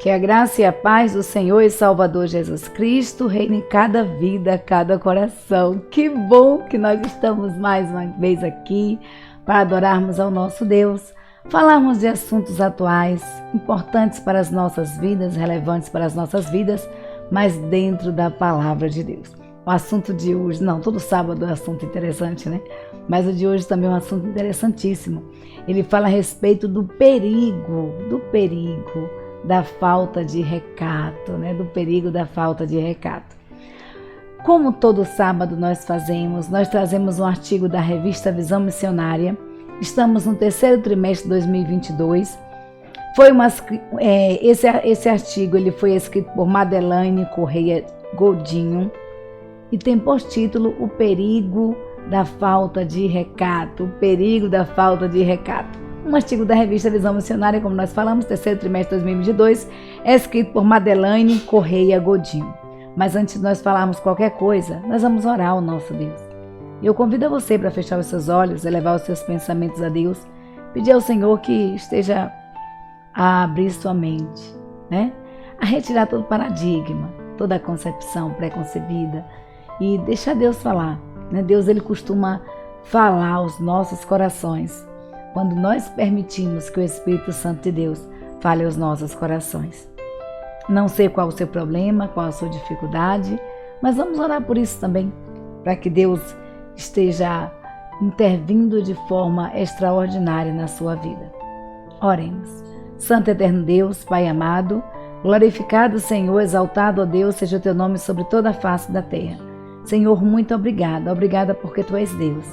Que a graça e a paz do Senhor e Salvador Jesus Cristo reine em cada vida, cada coração. Que bom que nós estamos mais uma vez aqui para adorarmos ao nosso Deus, falarmos de assuntos atuais, importantes para as nossas vidas, relevantes para as nossas vidas, mas dentro da palavra de Deus. O assunto de hoje, todo sábado é um assunto interessante, né? Mas o de hoje também é um assunto interessantíssimo. Ele fala a respeito do perigo da falta de recato, né? Do perigo da falta de recato. Como todo sábado nós trazemos um artigo da revista Visão Missionária. Estamos no terceiro trimestre de 2022. Esse artigo ele foi escrito por Madelaine Correia Godinho e tem por título O Perigo da Falta de Recato. O perigo da falta de recato. Um artigo da revista Visão Missionária, como nós falamos, terceiro trimestre de 2022, é escrito por Madelaine Correia Godinho. Mas antes de nós falarmos qualquer coisa, nós vamos orar ao nosso Deus. Eu convido você para fechar os seus olhos, elevar os seus pensamentos a Deus, pedir ao Senhor que esteja a abrir sua mente, né? A retirar todo paradigma, toda a concepção preconcebida e deixar Deus falar, né? Deus ele costuma falar aos nossos corações quando nós permitimos que o Espírito Santo de Deus fale aos nossos corações. Não sei qual o seu problema, qual a sua dificuldade, mas vamos orar por isso também, para que Deus esteja intervindo de forma extraordinária na sua vida. Oremos. Santo e eterno Deus, Pai amado, glorificado Senhor, exaltado, ó Deus, seja o teu nome sobre toda a face da terra. Senhor, muito obrigada. Obrigada porque tu és Deus.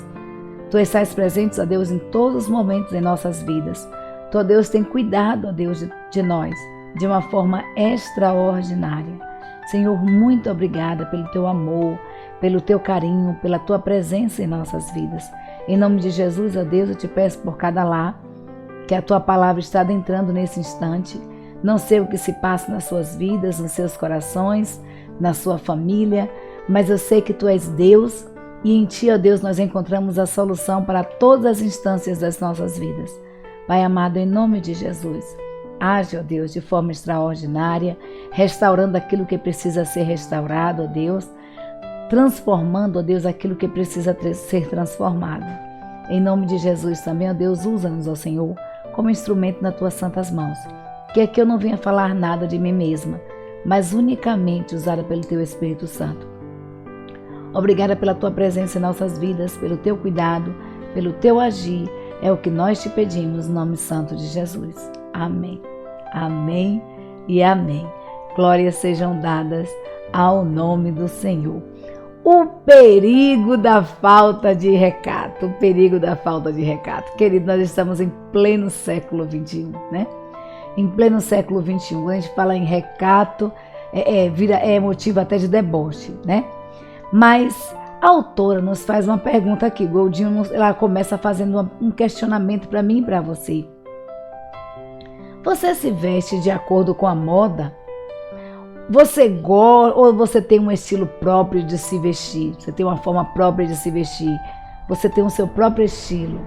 Tu estás presente, ó Deus, em todos os momentos em nossas vidas. Tu, ó Deus, tem cuidado, ó Deus, de nós, de uma forma extraordinária. Senhor, muito obrigada pelo teu amor, pelo teu carinho, pela tua presença em nossas vidas. Em nome de Jesus, ó Deus, eu te peço por cada lar, que a tua palavra está adentrando nesse instante. Não sei o que se passa nas suas vidas, nos seus corações, na sua família, mas eu sei que tu és Deus e em ti, ó Deus, nós encontramos a solução para todas as instâncias das nossas vidas. Pai amado, em nome de Jesus, age, ó Deus, de forma extraordinária, restaurando aquilo que precisa ser restaurado, ó Deus, transformando, ó Deus, aquilo que precisa ser transformado. Em nome de Jesus também, ó Deus, usa-nos, ó Senhor, como instrumento nas tuas santas mãos. Que aqui eu não venha falar nada de mim mesma, mas unicamente usada pelo teu Espírito Santo. Obrigada pela tua presença em nossas vidas, pelo teu cuidado, pelo teu agir. É o que nós te pedimos no nome santo de Jesus. Amém. Amém e amém. Glórias sejam dadas ao nome do Senhor. O perigo da falta de recato. O perigo da falta de recato. Querido, nós estamos em pleno século XXI, né? Em pleno século XXI. Quando a gente fala em recato, é motivo até de deboche, né? Mas a autora nos faz uma pergunta aqui. Godinho, ela começa fazendo um questionamento para mim e para você. Você se veste de acordo com a moda? Ou você tem um estilo próprio de se vestir? Você tem uma forma própria de se vestir? Você tem o seu próprio estilo?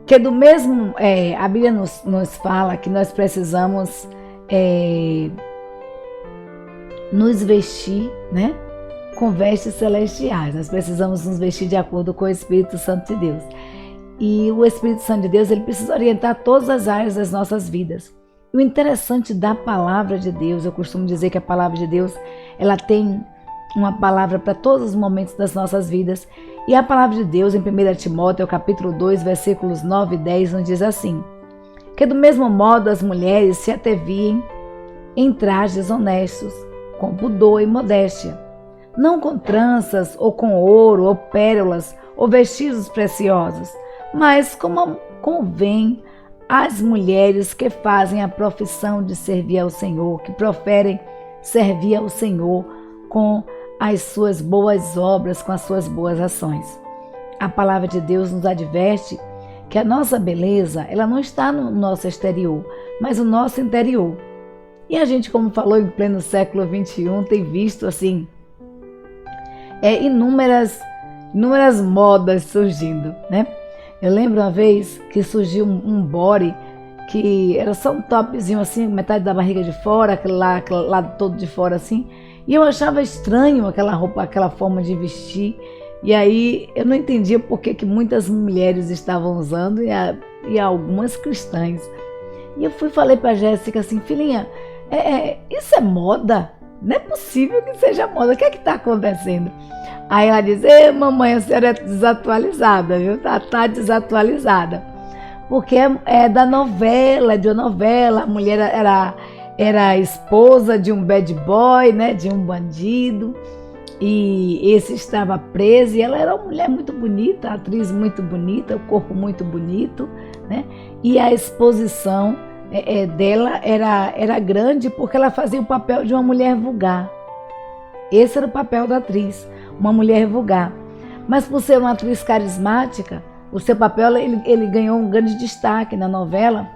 Que do mesmo, a Bíblia nos fala que nós precisamos nos vestir, né, com vestes celestiais. Nós precisamos nos vestir de acordo com o Espírito Santo de Deus. E o Espírito Santo de Deus, ele precisa orientar todas as áreas das nossas vidas. E o interessante da palavra de Deus, eu costumo dizer que a palavra de Deus, ela tem uma palavra para todos os momentos das nossas vidas. E a palavra de Deus, em 1 Timóteo, capítulo 2, versículos 9 e 10, nos diz assim: que do mesmo modo as mulheres se ateviem em trajes honestos, com pudor e modéstia, não com tranças ou com ouro ou pérolas ou vestidos preciosos, mas como convém às mulheres que fazem a profissão de servir ao Senhor, que proferem servir ao Senhor com as suas boas obras, com as suas boas ações. A palavra de Deus nos adverte que a nossa beleza, ela não está no nosso exterior, mas no nosso interior. E a gente, como falou, em pleno século XXI, tem visto assim inúmeras modas surgindo, né? Eu lembro uma vez que surgiu um body que era só um topzinho assim, metade da barriga de fora, aquele lado todo de fora assim. E eu achava estranho aquela roupa, aquela forma de vestir. E aí eu não entendia por que muitas mulheres estavam usando e algumas cristãs. E eu falei para a Jéssica assim, filhinha, isso é moda? Não é possível que seja moda, o que é que está acontecendo? Aí ela diz, mamãe, a senhora é desatualizada, viu? Tá desatualizada. Porque é da novela, de uma novela, a mulher era esposa de um bad boy, né? De um bandido. E esse estava preso e ela era uma mulher muito bonita, atriz muito bonita, o corpo muito bonito, né? E a exposição dela era grande porque ela fazia o papel de uma mulher vulgar. Esse era o papel da atriz, uma mulher vulgar. Mas por ser uma atriz carismática, o seu papel ele ganhou um grande destaque na novela.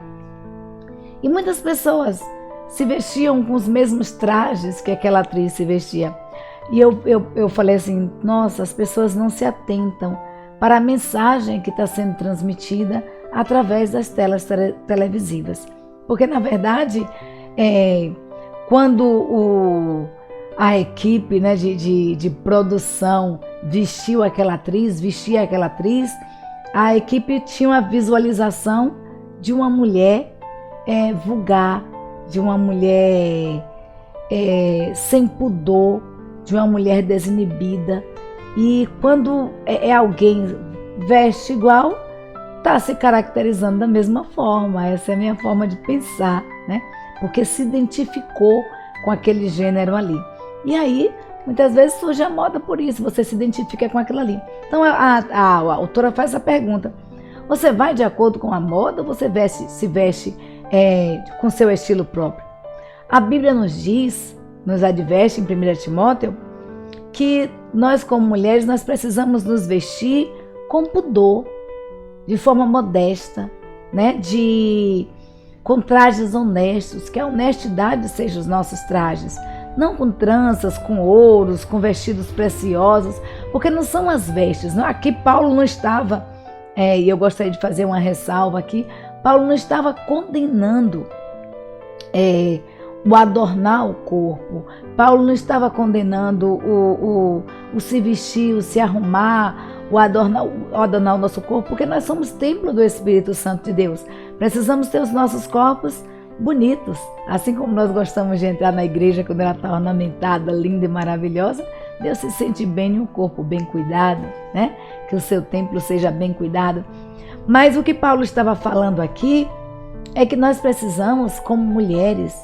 E muitas pessoas se vestiam com os mesmos trajes que aquela atriz se vestia. E eu falei assim, nossa, as pessoas não se atentam para a mensagem que está sendo transmitida através das telas televisivas. Porque, na verdade, quando a equipe, né, de produção vestia aquela atriz, a equipe tinha uma visualização de uma mulher vulgar, de uma mulher sem pudor, de uma mulher desinibida. E quando alguém veste igual, está se caracterizando da mesma forma. Essa é a minha forma de pensar, né? Porque se identificou com aquele gênero ali. E aí, muitas vezes surge a moda por isso, você se identifica com aquilo ali. Então a autora faz a pergunta, você vai de acordo com a moda ou você se veste com seu estilo próprio? A Bíblia nos adverte em 1 Timóteo, que nós como mulheres nós precisamos nos vestir com pudor, de forma modesta, né? Com trajes honestos, que a honestidade seja os nossos trajes, não com tranças, com ouros, com vestidos preciosos, porque não são as vestes. Não? Aqui Paulo não estava, e eu gostaria de fazer uma ressalva aqui, Paulo não estava condenando o adornar o corpo. Paulo não estava condenando o se vestir, o se arrumar, o adornar o nosso corpo, porque nós somos templo do Espírito Santo de Deus. Precisamos ter os nossos corpos bonitos, assim como nós gostamos de entrar na igreja quando ela está ornamentada, linda e maravilhosa. Deus se sente bem em um corpo bem cuidado, né? Que o seu templo seja bem cuidado. Mas o que Paulo estava falando aqui é que nós precisamos, como mulheres,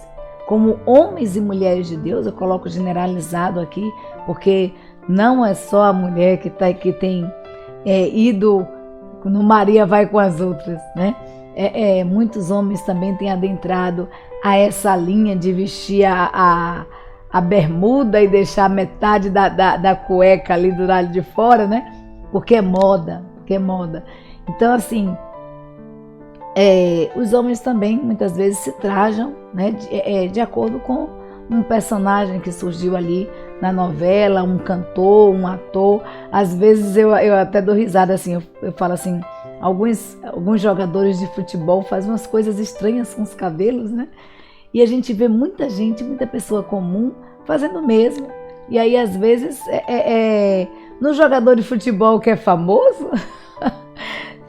como homens e mulheres de Deus, eu coloco generalizado aqui, porque não é só a mulher que tem ido no Maria vai com as outras, né? Muitos homens também têm adentrado a essa linha de vestir a bermuda e deixar metade da cueca ali do lado de fora, né? Porque é moda. Então, assim, os homens também muitas vezes se trajam, né, de acordo com um personagem que surgiu ali na novela, um cantor, um ator. Às vezes eu até dou risada assim, eu falo assim, alguns jogadores de futebol fazem umas coisas estranhas com os cabelos, né? E a gente vê muita pessoa comum fazendo o mesmo. E aí às vezes no jogador de futebol que é famoso,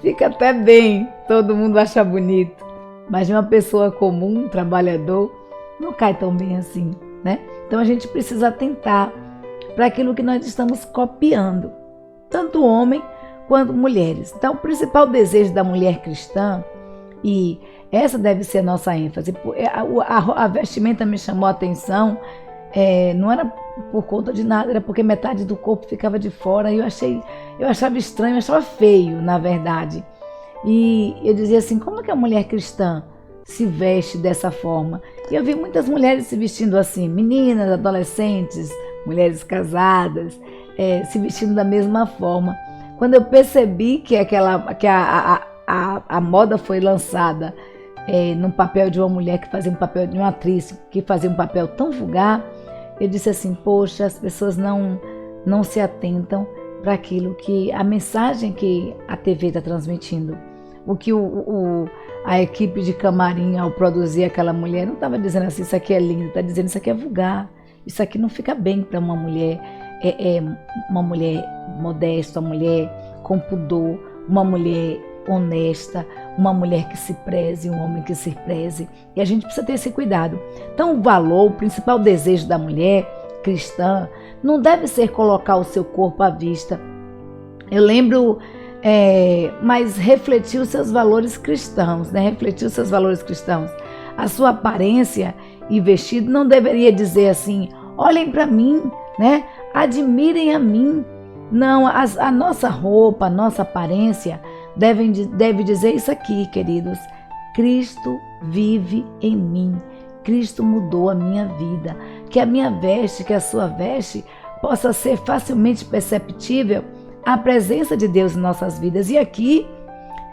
fica até bem, todo mundo acha bonito. Mas de uma pessoa comum, um trabalhador, não cai tão bem assim, né? Então a gente precisa atentar para aquilo que nós estamos copiando, tanto homem quanto mulheres. Então o principal desejo da mulher cristã, e essa deve ser a nossa ênfase, a vestimenta me chamou a atenção, não era por conta de nada, era porque metade do corpo ficava de fora, e eu achava estranho, eu achava feio, na verdade. E eu dizia assim, como é que a mulher cristã se veste dessa forma? E eu vi muitas mulheres se vestindo assim, meninas, adolescentes, mulheres casadas, se vestindo da mesma forma. Quando eu percebi que a moda foi lançada no papel de uma mulher que fazia um papel, de uma atriz que fazia um papel tão vulgar, eu disse assim, poxa, as pessoas não se atentam para aquilo a mensagem que a TV está transmitindo. O que a equipe de camarim, ao produzir aquela mulher, não estava dizendo assim, isso aqui é lindo, está dizendo isso aqui é vulgar, isso aqui não fica bem para uma mulher, uma mulher modesta, uma mulher com pudor, uma mulher honesta, uma mulher que se preze, um homem que se preze. E a gente precisa ter esse cuidado. Então o valor, o principal desejo da mulher cristã não deve ser colocar o seu corpo à vista. Eu lembro, mas refletir os seus valores cristãos, né? Refletir os seus valores cristãos. A sua aparência e vestido não deveria dizer assim, olhem para mim, né? Admirem a mim. Não, a nossa roupa, a nossa aparência deve dizer isso aqui, queridos. Cristo vive em mim. Cristo mudou a minha vida. Que a minha veste, que a sua veste possa ser facilmente perceptível a presença de Deus em nossas vidas. E aqui,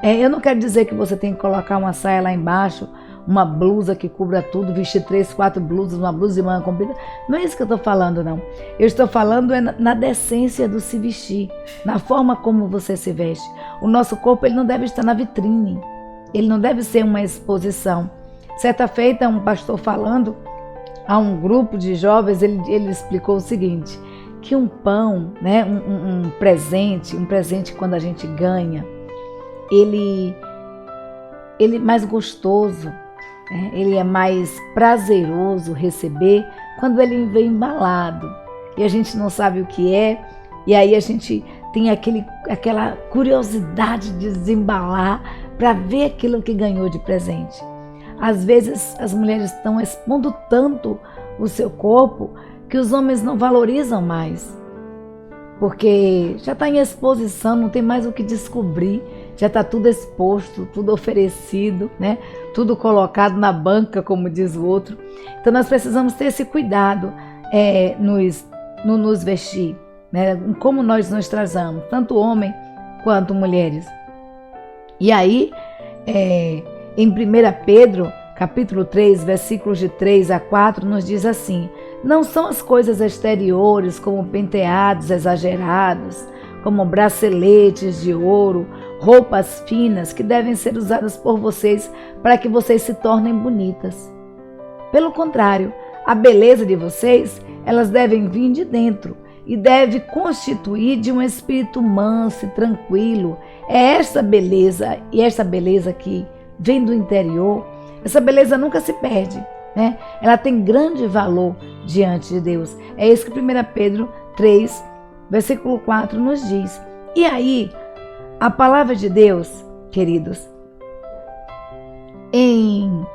eu não quero dizer que você tem que colocar uma saia lá embaixo, uma blusa que cubra tudo, vestir 3, 4 blusas, uma blusa de manga comprida. Não é isso que eu estou falando, não. Eu estou falando na decência do se vestir, na forma como você se veste. O nosso corpo ele não deve estar na vitrine, ele não deve ser uma exposição. Certa feita, um pastor falando a um grupo de jovens, ele explicou o seguinte, que um pão, né, um presente quando a gente ganha, ele é mais gostoso, né? Ele é mais prazeroso receber quando ele vem embalado e a gente não sabe o que é, e aí a gente tem aquela curiosidade de desembalar para ver aquilo que ganhou de presente. Às vezes as mulheres estão expondo tanto o seu corpo que os homens não valorizam mais, porque já está em exposição, não tem mais o que descobrir, já está tudo exposto, tudo oferecido, né? Tudo colocado na banca, como diz o outro. Então nós precisamos ter esse cuidado no nos vestir, né? Como nós nos trazamos, tanto homem quanto mulheres. E aí, em 1 Pedro, capítulo 3, versículos de 3 a 4, nos diz assim, não são as coisas exteriores, como penteados exagerados, como braceletes de ouro, roupas finas, que devem ser usadas por vocês para que vocês se tornem bonitas. Pelo contrário, a beleza de vocês, elas devem vir de dentro e deve constituir de um espírito manso e tranquilo. É essa beleza, e essa beleza que vem do interior, essa beleza nunca se perde, né? Ela tem grande valor diante de Deus. É isso que 1 Pedro 3, versículo 4 nos diz. E aí, a palavra de Deus, queridos, em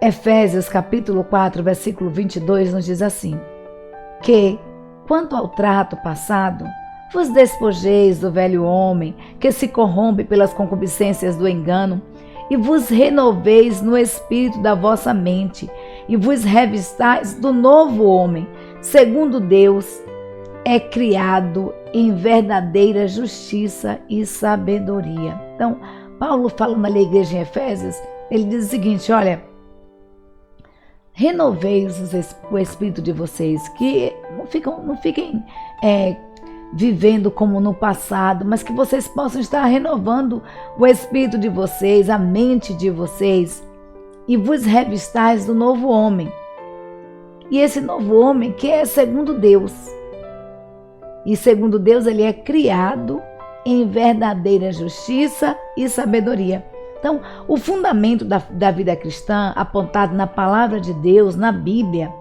Efésios capítulo 4, versículo 22, nos diz assim, que, quanto ao trato passado, vos despojeis do velho homem, que se corrompe pelas concupiscências do engano, e vos renoveis no espírito da vossa mente, e vos revistais do novo homem, segundo Deus é criado em verdadeira justiça e sabedoria. Então, Paulo falando ali à igreja em Efésios, ele diz o seguinte, olha, renoveis o espírito de vocês, que não fiquem vivendo como no passado, mas que vocês possam estar renovando o espírito de vocês, a mente de vocês, e vos revistais do novo homem. E esse novo homem que é segundo Deus. E segundo Deus ele é criado em verdadeira justiça e sabedoria. Então, o fundamento da vida cristã, apontado na palavra de Deus, na Bíblia,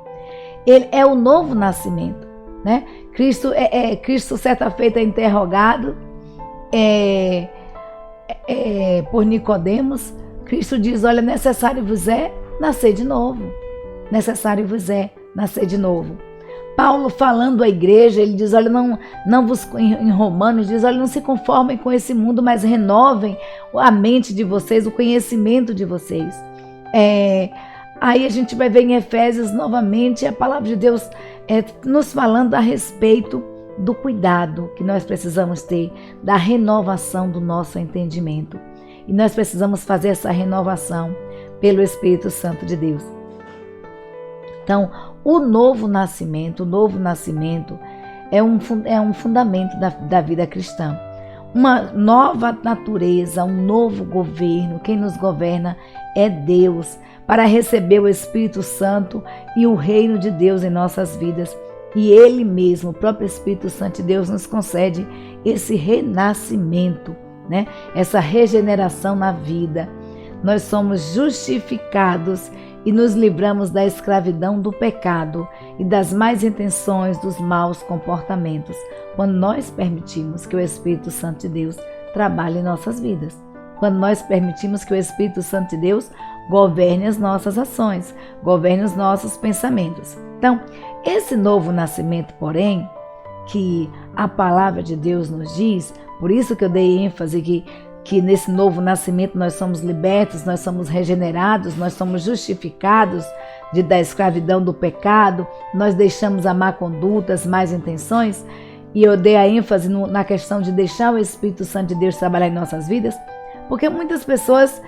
ele é o novo nascimento, né? Cristo certa feita é interrogado por Nicodemos. Cristo diz, olha, necessário vos é nascer de novo. Necessário vos é nascer de novo. Paulo falando à igreja, ele diz, olha, em Romanos diz, olha, não se conformem com esse mundo, mas renovem a mente de vocês, o conhecimento de vocês. Aí a gente vai ver em Efésios novamente a palavra de Deus nos falando a respeito do cuidado que nós precisamos ter, da renovação do nosso entendimento. E nós precisamos fazer essa renovação pelo Espírito Santo de Deus. Então, o novo nascimento é um fundamento da vida cristã. uma nova natureza, um novo governo. Quem nos governa é Deus, para receber o Espírito Santo e o reino de Deus em nossas vidas. E Ele mesmo, o próprio Espírito Santo de Deus, nos concede esse renascimento, né? Essa regeneração na vida. Nós somos justificados e nos livramos da escravidão do pecado e das más intenções, dos maus comportamentos, quando nós permitimos que o Espírito Santo de Deus trabalhe em nossas vidas. Quando nós permitimos que o Espírito Santo de Deus governe as nossas ações, governe os nossos pensamentos. Então, esse novo nascimento, porém, que a palavra de Deus nos diz, por isso que eu dei ênfase que nesse novo nascimento nós somos libertos, nós somos regenerados, nós somos justificados da escravidão do pecado, nós deixamos a má conduta, as más intenções, e eu dei a ênfase na questão de deixar o Espírito Santo de Deus trabalhar em nossas vidas, porque muitas pessoas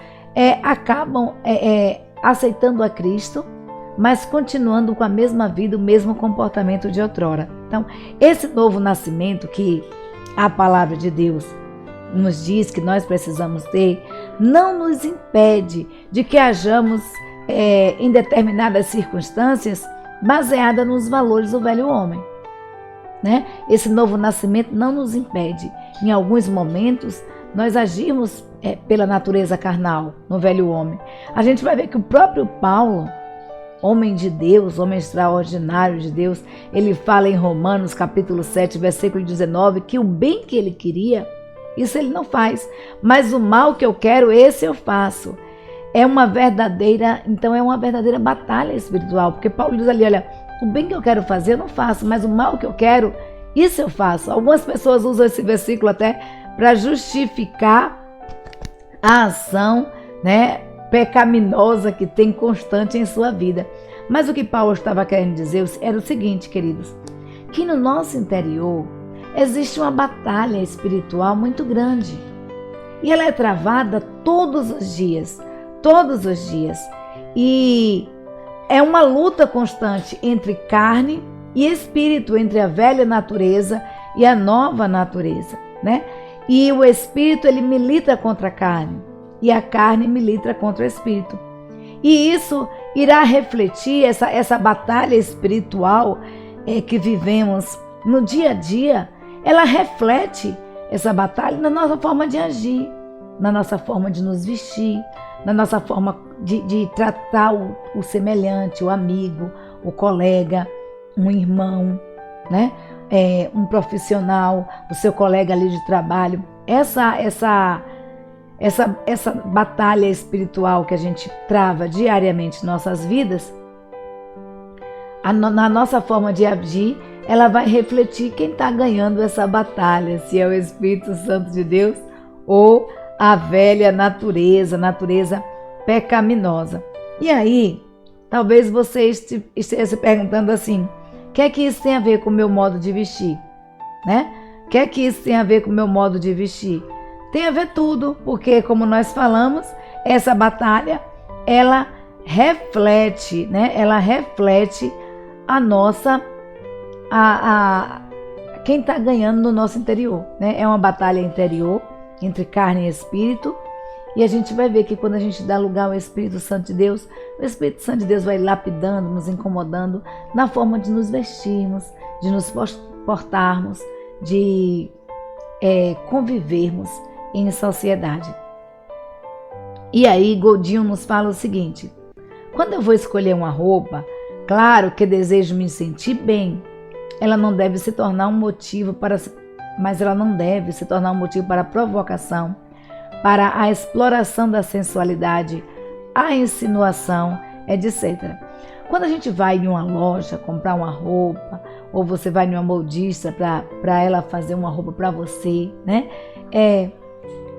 acabam aceitando a Cristo, mas continuando com a mesma vida, o mesmo comportamento de outrora. Então, esse novo nascimento que a palavra de Deus nos diz que nós precisamos ter, não nos impede de que hajamos em determinadas circunstâncias baseada nos valores do velho homem, né? Esse novo nascimento não nos impede. Em alguns momentos, nós agimos pela natureza carnal, no velho homem. A gente vai ver que o próprio Paulo, homem de Deus, homem extraordinário de Deus, ele fala em Romanos capítulo 7, versículo 19, que o bem que ele queria, isso ele não faz, mas o mal que eu quero, esse eu faço. É uma verdadeira batalha espiritual, porque Paulo diz ali, olha, o bem que eu quero fazer eu não faço, mas o mal que eu quero, isso eu faço. Algumas pessoas usam esse versículo até para justificar a ação, né, pecaminosa que tem constante em sua vida. Mas o que Paulo estava querendo dizer era o seguinte, queridos, que no nosso interior existe uma batalha espiritual muito grande. E ela é travada todos os dias. E é uma luta constante entre carne e espírito, entre a velha natureza e a nova natureza, né? E o espírito, ele milita contra a carne, e a carne milita contra o espírito. E isso irá refletir, essa batalha espiritual que vivemos no dia a dia, ela reflete essa batalha na nossa forma de agir, na nossa forma de nos vestir, na nossa forma de tratar o semelhante, o amigo, o colega, um irmão, né? Um profissional, o seu colega ali de trabalho. Essa batalha espiritual que a gente trava diariamente em nossas vidas, na nossa forma de agir, ela vai refletir quem está ganhando essa batalha, se é o Espírito Santo de Deus ou a velha natureza pecaminosa. E aí, talvez você esteja se perguntando assim, o que é que isso tem a ver com o meu modo de vestir? Né? O que é que isso tem a ver com o meu modo de vestir? Tem a ver tudo, porque como nós falamos, essa batalha, ela reflete, né? Ela reflete a nossa, quem está ganhando no nosso interior, né? É uma batalha interior, entre carne e espírito, e a gente vai ver que quando a gente dá lugar ao Espírito Santo de Deus, o Espírito Santo de Deus vai lapidando, nos incomodando na forma de nos vestirmos, de nos portarmos, de convivermos em sociedade. E aí Godinho nos fala o seguinte, quando eu vou escolher uma roupa, claro que desejo me sentir bem, ela não deve se tornar um motivo para provocação, para a exploração da sensualidade, a insinuação, etc. Quando a gente vai em uma loja comprar uma roupa, ou você vai em uma modista para ela fazer uma roupa para você, né?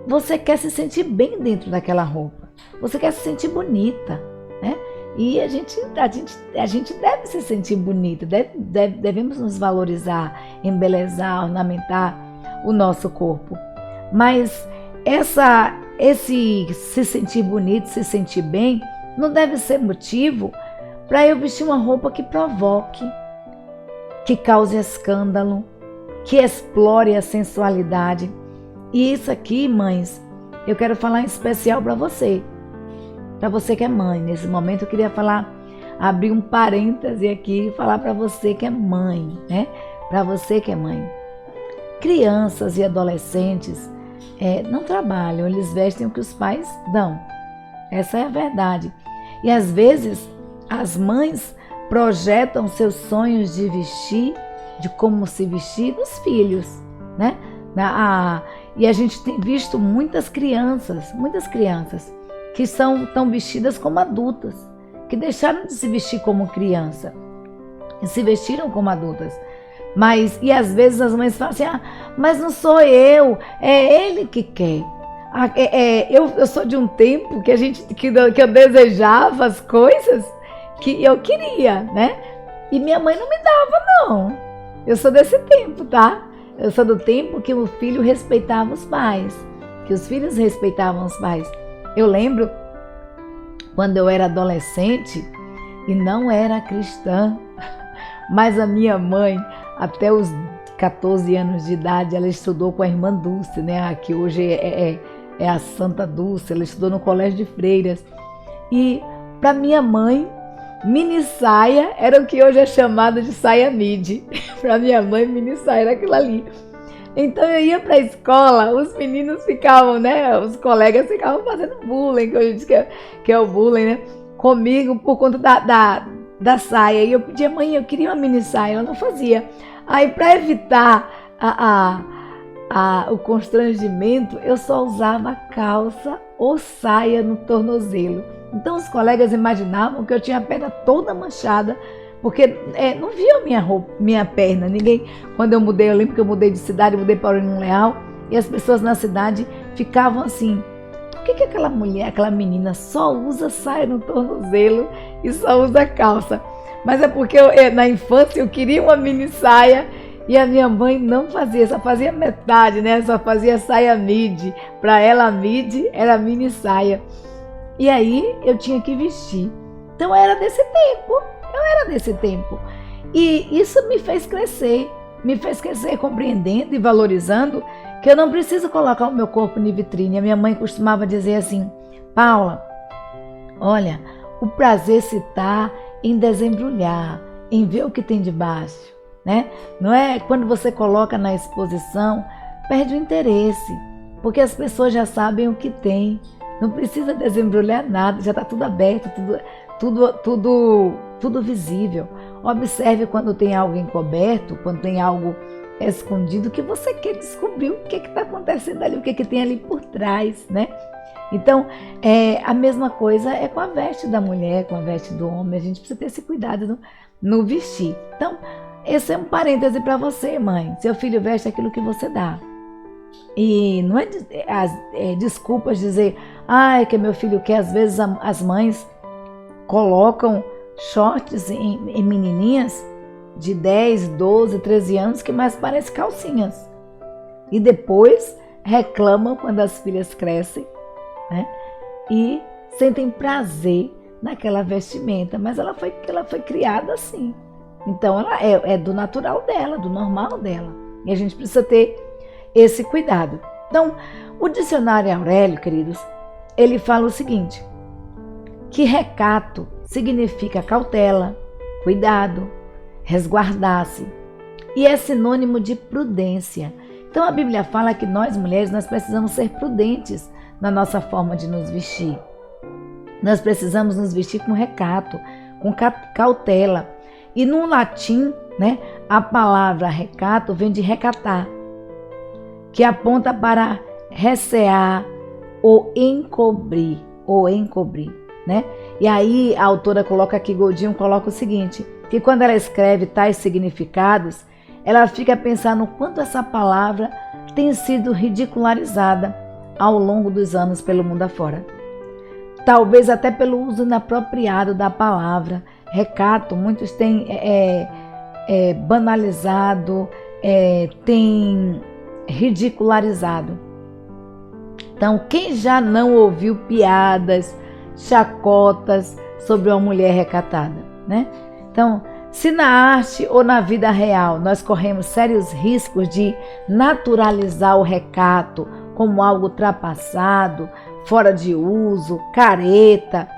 Você quer se sentir bem dentro daquela roupa, você quer se sentir bonita, né? E a gente deve se sentir bonita, devemos nos valorizar, embelezar, ornamentar o nosso corpo. Mas esse se sentir bonito, se sentir bem, não deve ser motivo para eu vestir uma roupa que provoque, que cause escândalo, que explore a sensualidade. E isso aqui, mães, eu quero falar em especial para você que é mãe. Nesse momento eu queria abrir um parêntese aqui e falar para você que é mãe, né? Para você que é mãe. Crianças e adolescentes não trabalham, eles vestem o que os pais dão. Essa é a verdade. E às vezes as mães projetam seus sonhos de vestir, de como se vestir dos filhos, né? E a gente tem visto muitas crianças que estão vestidas como adultas, que deixaram de se vestir como criança e se vestiram como adultas. E às vezes as mães falam assim, mas não sou eu, é ele que quer. Eu sou de um tempo que eu desejava as coisas que eu queria, né? E minha mãe não me dava, não. Eu sou desse tempo, tá? Eu sou do tempo que o filho respeitava os pais, que os filhos respeitavam os pais. Eu lembro quando eu era adolescente e não era cristã, mas a minha mãe, até os 14 anos de idade, ela estudou com a irmã Dulce, né? Que hoje é a Santa Dulce. Ela estudou no colégio de freiras. E para minha mãe, mini saia era o que hoje é chamado de saia midi. Para minha mãe, mini saia era aquilo ali. Então eu ia para a escola, os meninos ficavam, né? Os colegas ficavam fazendo bullying, que a gente que é o bullying, né? Comigo por conta da saia. E eu pedia, mãe, eu queria uma mini saia, ela não fazia. Aí, para evitar o constrangimento, eu só usava calça ou saia no tornozelo. Então os colegas imaginavam que eu tinha a perna toda manchada, porque não via minha perna. Ninguém, quando eu lembro que eu mudei de cidade, mudei para Orion Leal, e as pessoas na cidade ficavam assim, por que aquela mulher, aquela menina só usa saia no tornozelo e só usa calça? Mas é porque na infância eu queria uma mini saia e a minha mãe não fazia, só fazia metade, né? Só fazia saia midi. Para ela, midi era mini saia. E aí eu tinha que vestir. Então eu era desse tempo. E isso me fez crescer compreendendo e valorizando que eu não preciso colocar o meu corpo em vitrine. A minha mãe costumava dizer assim, Paula, olha, o prazer se está em desembrulhar, em ver o que tem debaixo, né? Não é quando você coloca na exposição, perde o interesse, porque as pessoas já sabem o que tem. Não precisa desembrulhar nada, já está tudo aberto, tudo visível. Observe quando tem algo encoberto, quando tem algo escondido, que você quer descobrir o que está acontecendo ali, o que tem ali por trás, né? Então, a mesma coisa é com a veste da mulher, com a veste do homem. A gente precisa ter esse cuidado no vestir. Então, esse é um parêntese para você, mãe. Seu filho veste aquilo que você dá. E não é desculpas dizer, que meu filho quer. Às vezes as mães colocam shorts em menininhas de 10, 12, 13 anos que mais parecem calcinhas. E depois reclamam quando as filhas crescem, né? E sentem prazer naquela vestimenta, mas ela foi criada assim. Então ela é do natural dela, do normal dela. E a gente precisa ter esse cuidado. Então, o dicionário Aurélio, queridos, ele fala o seguinte, que recato significa cautela, cuidado, resguardar-se, e é sinônimo de prudência. Então a Bíblia fala que nós mulheres, nós precisamos ser prudentes na nossa forma de nos vestir. Nós precisamos nos vestir com recato, com cautela. E no latim, né, a palavra recato vem de recatar, que aponta para recear ou encobrir, né? E aí a autora coloca aqui, Godinho coloca o seguinte, que quando ela escreve tais significados, ela fica pensando no quanto essa palavra tem sido ridicularizada ao longo dos anos pelo mundo afora. Talvez até pelo uso inapropriado da palavra recato, muitos têm banalizado, têm ridicularizado. Então, quem já não ouviu piadas, chacotas sobre uma mulher recatada, né? Então, se na arte ou na vida real nós corremos sérios riscos de naturalizar o recato como algo ultrapassado, fora de uso, careta.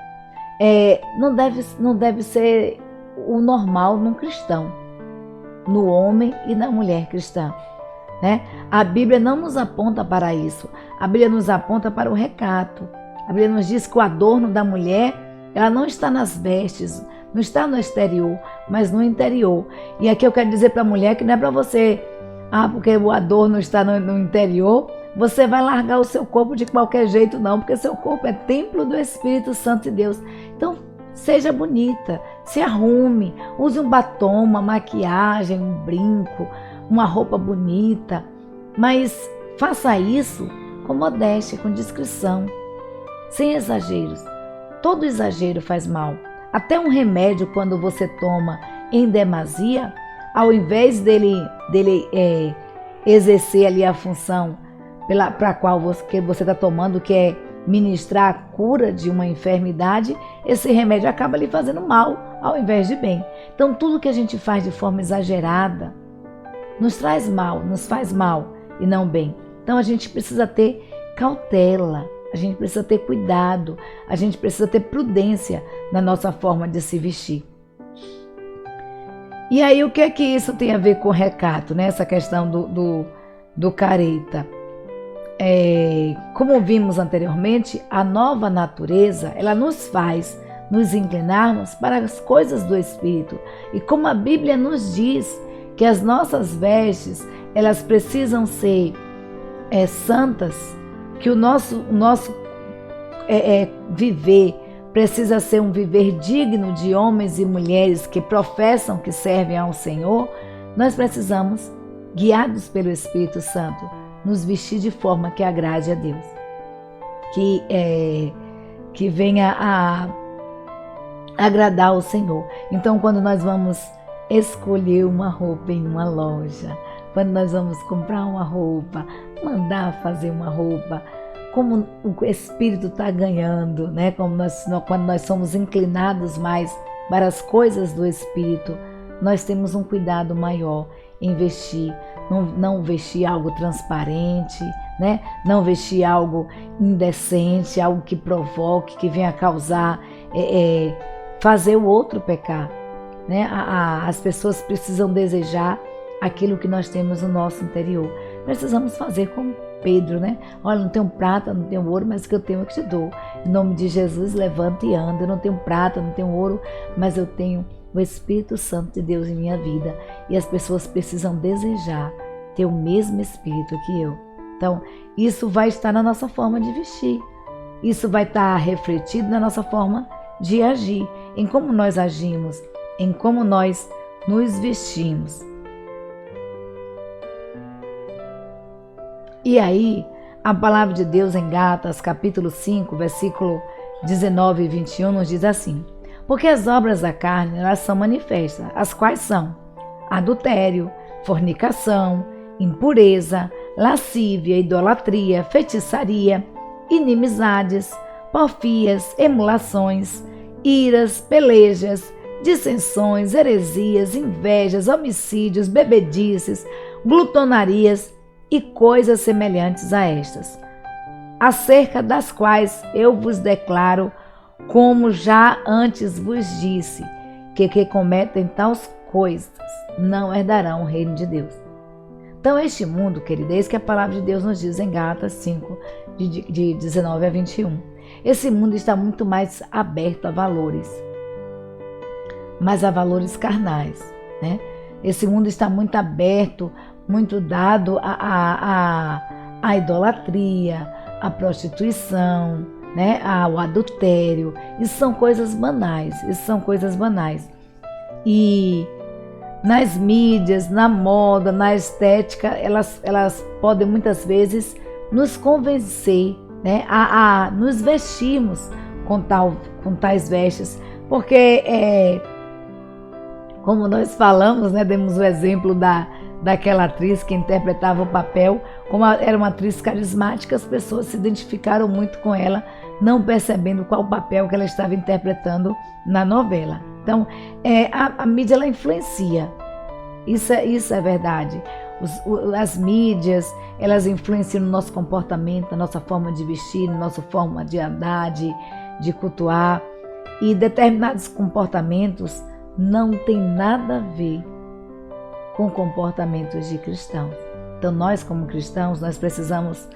Não deve ser o normal num cristão, no homem e na mulher cristã, né? A Bíblia não nos aponta para isso. A Bíblia nos aponta para o recato. A Bíblia nos diz que o adorno da mulher, ela não está nas vestes, não está no exterior, mas no interior. E aqui eu quero dizer para a mulher que não é para você, porque o adorno está no interior, você vai largar o seu corpo de qualquer jeito, não, porque seu corpo é templo do Espírito Santo de Deus. Então, seja bonita, se arrume, use um batom, uma maquiagem, um brinco, uma roupa bonita, mas faça isso com modéstia, com discrição, sem exageros. Todo exagero faz mal. Até um remédio, quando você toma em demasia, ao invés dele exercer ali a função para a qual você está tomando, que é ministrar a cura de uma enfermidade, esse remédio acaba lhe fazendo mal, ao invés de bem. Então, tudo que a gente faz de forma exagerada nos traz mal, nos faz mal e não bem. Então, a gente precisa ter cautela, a gente precisa ter cuidado, a gente precisa ter prudência na nossa forma de se vestir. E aí, o que é que isso tem a ver com o recato, né? Essa questão do careta. Como vimos anteriormente, a nova natureza, ela nos faz nos inclinarmos para as coisas do Espírito. E como a Bíblia nos diz que as nossas vestes, elas precisam ser santas, que o nosso viver precisa ser um viver digno de homens e mulheres que professam que servem ao Senhor, nós precisamos, guiados pelo Espírito Santo, nos vestir de forma que agrade a Deus, que venha a agradar ao Senhor. Então, quando nós vamos escolher uma roupa em uma loja, quando nós vamos comprar uma roupa, mandar fazer uma roupa, como o Espírito está ganhando, né? Quando nós somos inclinados mais para as coisas do Espírito, nós temos um cuidado maior em vestir, não vestir algo transparente, né? Não vestir algo indecente, algo que provoque, que venha causar, fazer o outro pecar, né? As pessoas precisam desejar aquilo que nós temos no nosso interior. Precisamos fazer como Pedro, né? Olha, não tenho prata, não tenho ouro, mas o que eu tenho eu te dou. Em nome de Jesus, levanta e anda. Eu não tenho prata, não tenho ouro, mas eu tenho o Espírito Santo de Deus em minha vida. E as pessoas precisam desejar ter o mesmo Espírito que eu. Então, isso vai estar na nossa forma de vestir. Isso vai estar refletido na nossa forma de agir, em como nós agimos, em como nós nos vestimos. E aí, a palavra de Deus em Gálatas, capítulo 5, versículo 19 e 21, nos diz assim: porque as obras da carne, elas são manifestas, as quais são adultério, fornicação, impureza, lascívia, idolatria, feitiçaria, inimizades, porfias, emulações, iras, pelejas, dissensões, heresias, invejas, homicídios, bebedices, glutonarias e coisas semelhantes a estas, acerca das quais eu vos declaro, como já antes vos disse, que cometem tais coisas não herdarão o reino de Deus. Então, este mundo, querido, é isso que a palavra de Deus nos diz em Gálatas 5, de 19 a 21. Esse mundo está muito mais aberto a valores, mas a valores carnais, né? Esse mundo está muito aberto, muito dado à idolatria, à prostituição, né? Ao adultério. Isso são coisas banais, E nas mídias, na moda, na estética, elas podem muitas vezes nos convencer, né, a nos vestirmos com tais vestes, porque como nós falamos, né, demos o exemplo daquela atriz que interpretava o papel, como era uma atriz carismática, as pessoas se identificaram muito com ela, não percebendo qual papel que ela estava interpretando na novela. Então, a mídia, ela influencia, isso é verdade. As mídias, elas influenciam no nosso comportamento, na nossa forma de vestir, na nossa forma de andar, de cultuar. E determinados comportamentos não têm nada a ver com comportamentos de cristãos. Então nós, como cristãos, nós precisamos,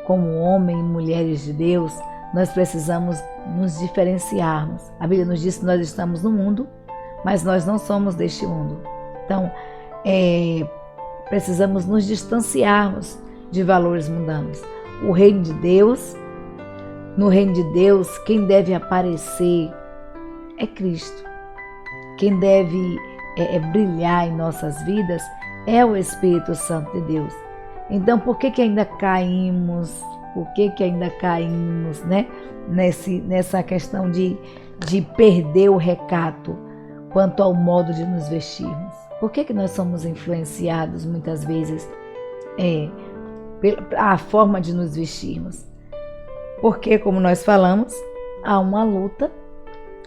como homens e mulheres de Deus, nós precisamos nos diferenciarmos. A Bíblia nos diz que nós estamos no mundo, mas nós não somos deste mundo. Então, precisamos nos distanciarmos de valores mundanos. O reino de Deus, no reino de Deus, quem deve aparecer é Cristo. Quem deve brilhar em nossas vidas é o Espírito Santo de Deus. Então, por que ainda caímos? Por que ainda caímos, né? Nessa questão de perder o recato quanto ao modo de nos vestirmos? Por que nós somos influenciados muitas vezes pela forma de nos vestirmos? Porque, como nós falamos, há uma luta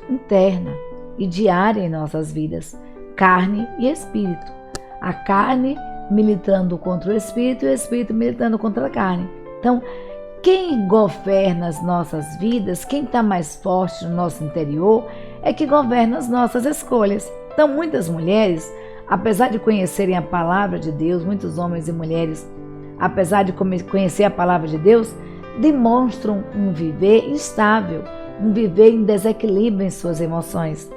interna e diária em nossas vidas, carne e espírito. A carne militando contra o espírito e o espírito militando contra a carne. Então, quem governa as nossas vidas, quem está mais forte no nosso interior, é que governa as nossas escolhas. Então, muitas mulheres, apesar de conhecerem a palavra de Deus, muitos homens e mulheres, apesar de conhecer a palavra de Deus, demonstram um viver instável, um viver em desequilíbrio em suas emoções.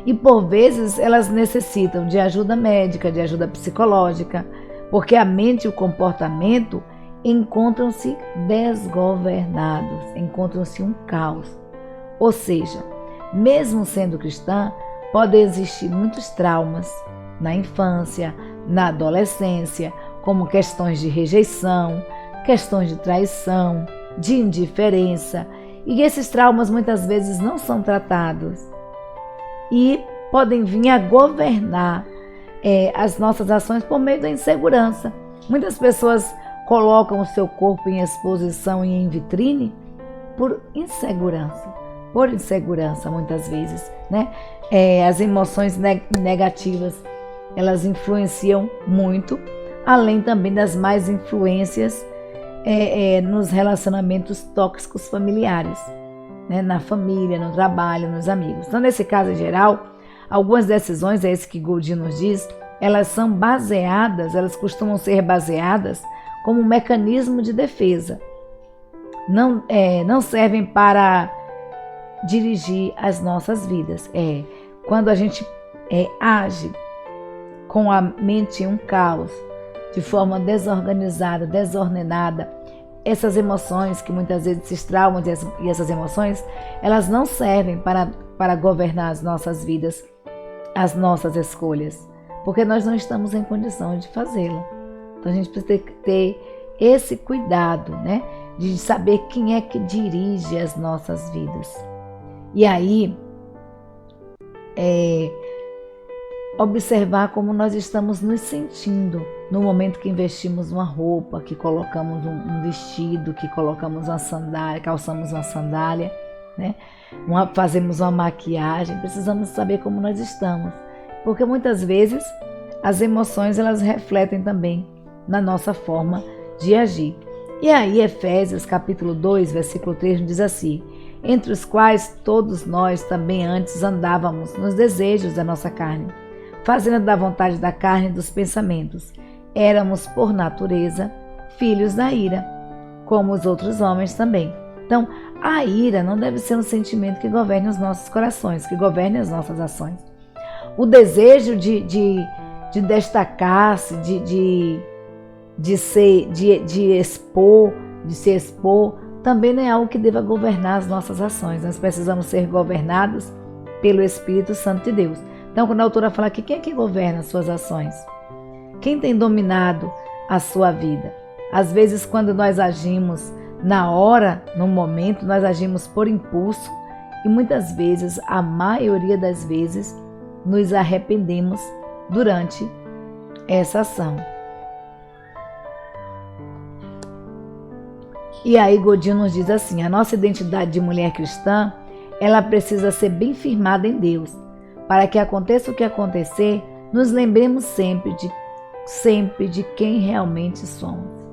E por vezes elas necessitam de ajuda médica, de ajuda psicológica, porque a mente e o comportamento encontram-se desgovernados, encontram-se um caos. Ou seja, mesmo sendo cristã, podem existir muitos traumas na infância, na adolescência, como questões de rejeição, questões de traição, de indiferença, e esses traumas muitas vezes não são tratados e podem vir a governar as nossas ações por meio da insegurança. Muitas pessoas colocam o seu corpo em exposição e em vitrine por insegurança muitas vezes, né? As emoções negativas, elas influenciam muito, além também das más influências nos relacionamentos tóxicos familiares, né? Na família, no trabalho, nos amigos. Então, nesse caso em geral, algumas decisões, é isso que Goldin nos diz, elas costumam ser baseadas como um mecanismo de defesa. Não servem para dirigir as nossas vidas. Quando a gente age com a mente em um caos, de forma desorganizada, desordenada, essas emoções que muitas vezes esses traumas e essas emoções, elas não servem para governar as nossas vidas, as nossas escolhas, porque nós não estamos em condição de fazê-lo. Então a gente precisa ter esse cuidado, né, de saber quem é que dirige as nossas vidas. E aí, observar como nós estamos nos sentindo no momento que investimos uma roupa, que colocamos um vestido, que colocamos uma sandália, calçamos uma sandália, né? Fazemos uma maquiagem. Precisamos saber como nós estamos, porque muitas vezes as emoções elas refletem também na nossa forma de agir. E aí Efésios capítulo 2, versículo 3 diz assim: entre os quais todos nós também antes andávamos nos desejos da nossa carne, fazendo da vontade da carne e dos pensamentos. Éramos, por natureza, filhos da ira, como os outros homens também. Então, a ira não deve ser um sentimento que governe os nossos corações, que governe as nossas ações. O desejo de destacar-se, de se expor, também não é algo que deva governar as nossas ações. Nós precisamos ser governados pelo Espírito Santo de Deus. Então, quando a autora fala aqui, quem é que governa as suas ações? Quem tem dominado a sua vida? Às vezes, quando nós agimos na hora, no momento, nós agimos por impulso e muitas vezes, a maioria das vezes, nos arrependemos durante essa ação. E aí Goldin nos diz assim: a nossa identidade de mulher cristã, ela precisa ser bem firmada em Deus, para que aconteça o que acontecer, nos lembremos sempre de sempre de quem realmente somos.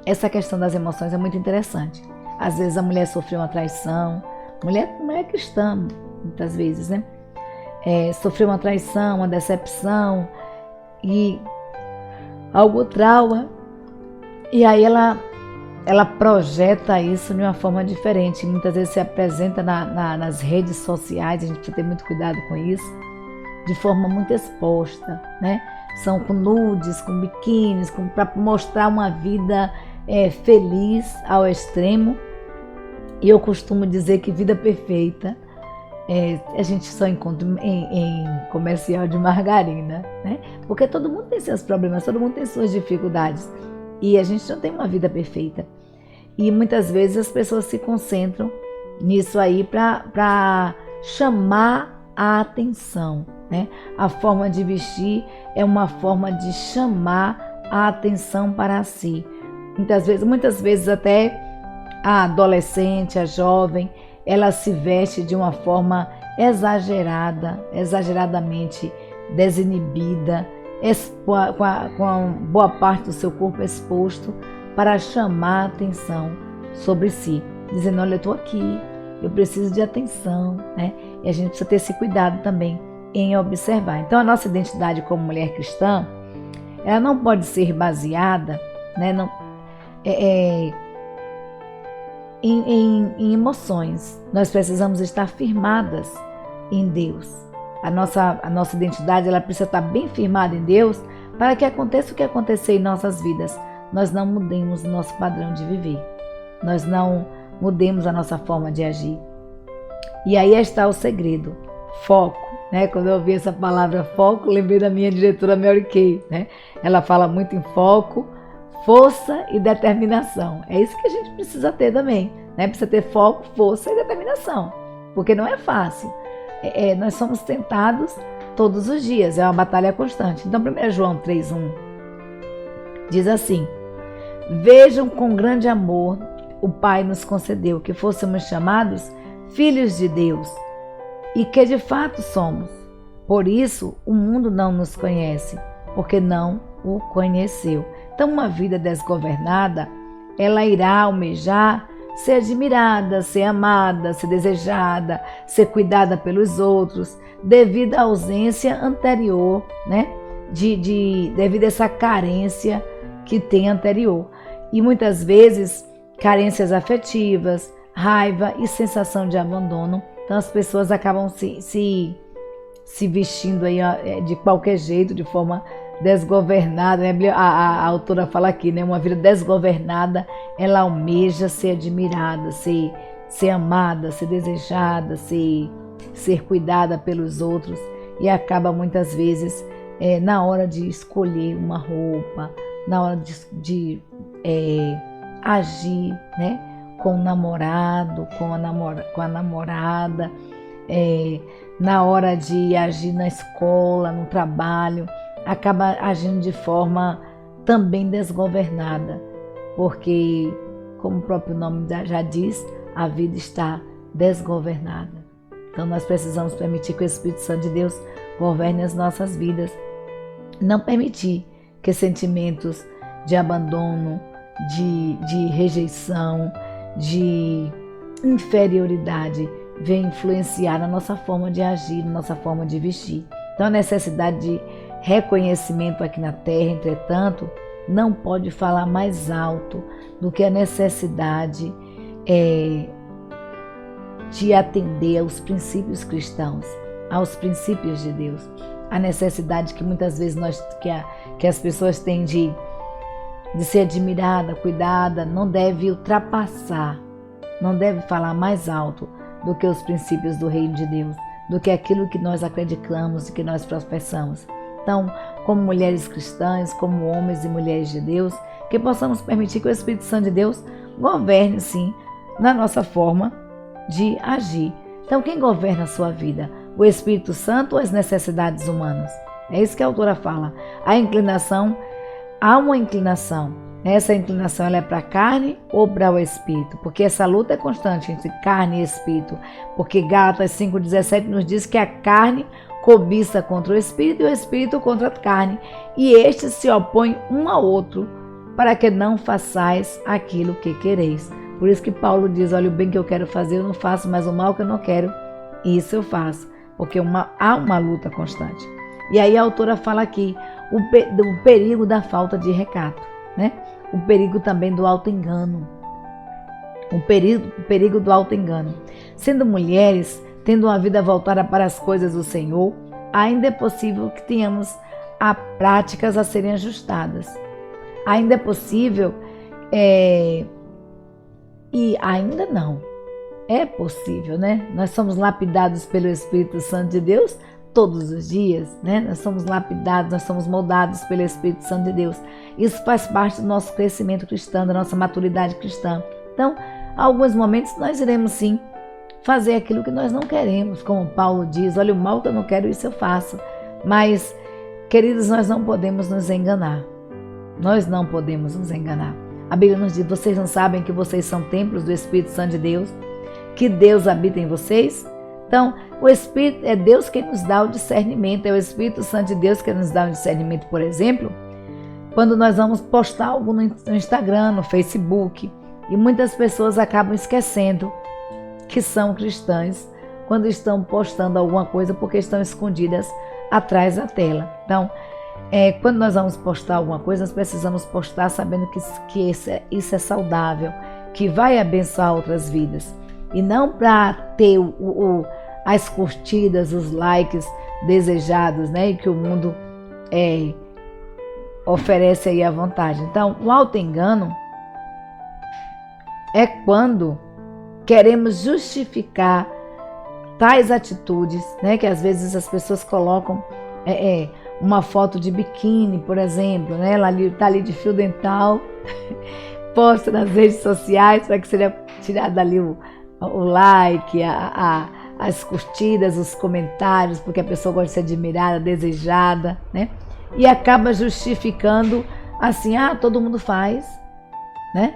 Essa questão das emoções é muito interessante. Às vezes a mulher sofreu uma traição, mulher cristã, muitas vezes, né? Sofreu uma traição, uma decepção e algo trauma. E aí ela projeta isso de uma forma diferente. Muitas vezes se apresenta nas redes sociais, a gente precisa ter muito cuidado com isso, de forma muito exposta, né? São com nudes, com biquínis, para mostrar uma vida feliz ao extremo. E eu costumo dizer que vida perfeita a gente só encontra em comercial de margarina, né? Porque todo mundo tem seus problemas, todo mundo tem suas dificuldades. E a gente não tem uma vida perfeita. E muitas vezes as pessoas se concentram nisso aí para chamar a atenção, né? A forma de vestir é uma forma de chamar a atenção para si. Muitas vezes até a adolescente, a jovem, ela se veste de uma forma exageradamente desinibida, com boa parte do seu corpo exposto para chamar a atenção sobre si, dizendo, olha, eu estou aqui, eu preciso de atenção, né? E a gente precisa ter esse cuidado também em observar. Então a nossa identidade como mulher cristã, ela não pode ser baseada, né, em emoções. Nós precisamos estar firmadas em Deus. A nossa identidade, ela precisa estar bem firmada em Deus para que aconteça o que acontecer em nossas vidas. Nós não mudemos o nosso padrão de viver. Nós não mudemos a nossa forma de agir. E aí está o segredo, foco, né? Quando eu ouvi essa palavra foco, lembrei da minha diretora Mary Kay, né? Ela fala muito em foco, força e determinação. É isso que a gente precisa ter também, né? Precisa ter foco, força e determinação, porque não é fácil. Nós somos tentados todos os dias, é uma batalha constante. Então 1 João 3,1 diz assim: vejam com grande amor o Pai nos concedeu que fôssemos chamados filhos de Deus, e que de fato somos. Por isso o mundo não nos conhece, porque não o conheceu. Então uma vida desgovernada, ela irá almejar ser admirada, ser amada, ser desejada, ser cuidada pelos outros, devido à ausência anterior, né? Devido a essa carência que tem anterior. E muitas vezes, carências afetivas, raiva e sensação de abandono. Então as pessoas acabam se vestindo aí de qualquer jeito, de forma desgovernada, né? A autora fala aqui, né? Uma vida desgovernada, ela almeja ser admirada, ser amada, ser desejada, ser cuidada pelos outros, e acaba muitas vezes na hora de escolher uma roupa, na hora de agir, né? Com o namorado, com a namorada, na hora de agir na escola, no trabalho, acaba agindo de forma também desgovernada, porque, como o próprio nome já diz, a vida está desgovernada. Então nós precisamos permitir que o Espírito Santo de Deus governe as nossas vidas, não permitir que sentimentos de abandono, de rejeição, de inferioridade venham influenciar na nossa forma de agir, na nossa forma de vestir. Então a necessidade de reconhecimento aqui na terra, entretanto, não pode falar mais alto do que a necessidade de atender aos princípios cristãos, aos princípios de Deus. A necessidade que muitas vezes que as pessoas têm de ser admirada, cuidada, não deve ultrapassar, não deve falar mais alto do que os princípios do reino de Deus, do que aquilo que nós acreditamos e que nós professamos. Então, como mulheres cristãs, como homens e mulheres de Deus, que possamos permitir que o Espírito Santo de Deus governe, sim, na nossa forma de agir. Então, quem governa a sua vida? O Espírito Santo ou as necessidades humanas? É isso que a autora fala. Há uma inclinação. Essa inclinação ela é para a carne ou para o Espírito? Porque essa luta é constante entre carne e Espírito. Porque Gálatas 5,17 nos diz que a carne cobiça contra o espírito e o espírito contra a carne, e estes se opõem um ao outro, para que não façais aquilo que quereis. Por isso que Paulo diz, olha, o bem que eu quero fazer eu não faço, mas o mal que eu não quero, isso eu faço, porque há uma luta constante. E aí a autora fala aqui do perigo da falta de recato, né? O perigo também do auto-engano. O perigo do auto-engano. Sendo mulheres, tendo uma vida voltada para as coisas do Senhor, ainda é possível que tenhamos práticas a serem ajustadas. Ainda é possível, e ainda não, é possível, né? Nós somos lapidados pelo Espírito Santo de Deus todos os dias, né? Nós somos lapidados, nós somos moldados pelo Espírito Santo de Deus. Isso faz parte do nosso crescimento cristão, da nossa maturidade cristã. Então, em alguns momentos nós iremos sim fazer aquilo que nós não queremos, como Paulo diz, olha, o mal que eu não quero, isso eu faço. Mas, queridos, nós não podemos nos enganar. Nós não podemos nos enganar. A Bíblia nos diz, vocês não sabem que vocês são templos do Espírito Santo de Deus? Que Deus habita em vocês? Então, o Espírito é Deus quem nos dá o discernimento, é o Espírito Santo de Deus que nos dá o discernimento. Por exemplo, quando nós vamos postar algo no Instagram, no Facebook, e muitas pessoas acabam esquecendo que são cristãs quando estão postando alguma coisa porque estão escondidas atrás da tela. Então, quando nós vamos postar alguma coisa, nós precisamos postar sabendo que isso é saudável, que vai abençoar outras vidas. E não para ter as curtidas, os likes desejados, né? E que o mundo oferece aí à vontade. Então, o auto-engano é quando queremos justificar tais atitudes, né? Que às vezes as pessoas colocam uma foto de biquíni, por exemplo, né? Ela está ali de fio dental, posta nas redes sociais para que seja tirado ali o like, as curtidas, os comentários, porque a pessoa gosta de ser admirada, desejada, né? E acaba justificando assim, todo mundo faz, né?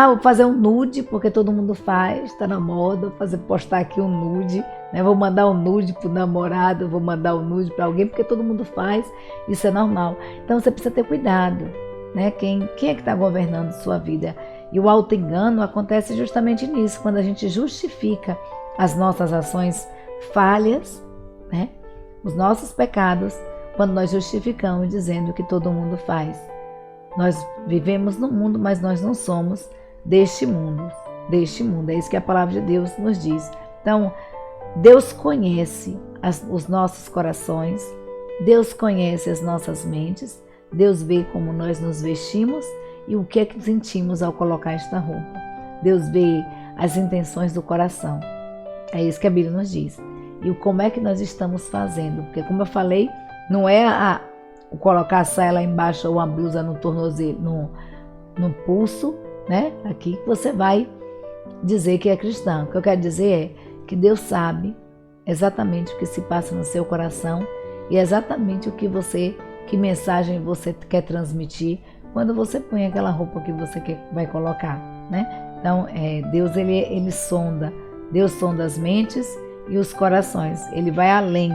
Vou fazer um nude, porque todo mundo faz, está na moda, postar aqui um nude, né? Vou mandar um nude para o namorado, vou mandar um nude para alguém, porque todo mundo faz, isso é normal. Então você precisa ter cuidado, né? Quem é que está governando sua vida? E o auto-engano acontece justamente nisso, quando a gente justifica as nossas ações falhas, né? Os nossos pecados, quando nós justificamos dizendo que todo mundo faz. Nós vivemos no mundo, mas nós não somos deste mundo. É isso que a palavra de Deus nos diz. Então, Deus conhece os nossos corações, Deus conhece as nossas mentes, Deus vê como nós nos vestimos e o que é que sentimos ao colocar esta roupa. Deus vê as intenções do coração. É isso que a Bíblia nos diz. E como é que nós estamos fazendo? Porque, como eu falei, não é colocar a saia lá embaixo ou uma blusa no tornozelo, no pulso, né? Aqui que você vai dizer que é cristão. O que eu quero dizer é que Deus sabe exatamente o que se passa no seu coração e exatamente que mensagem você quer transmitir quando você põe aquela roupa que você vai colocar, né? Então, Deus ele sonda. Deus sonda as mentes e os corações. Ele vai além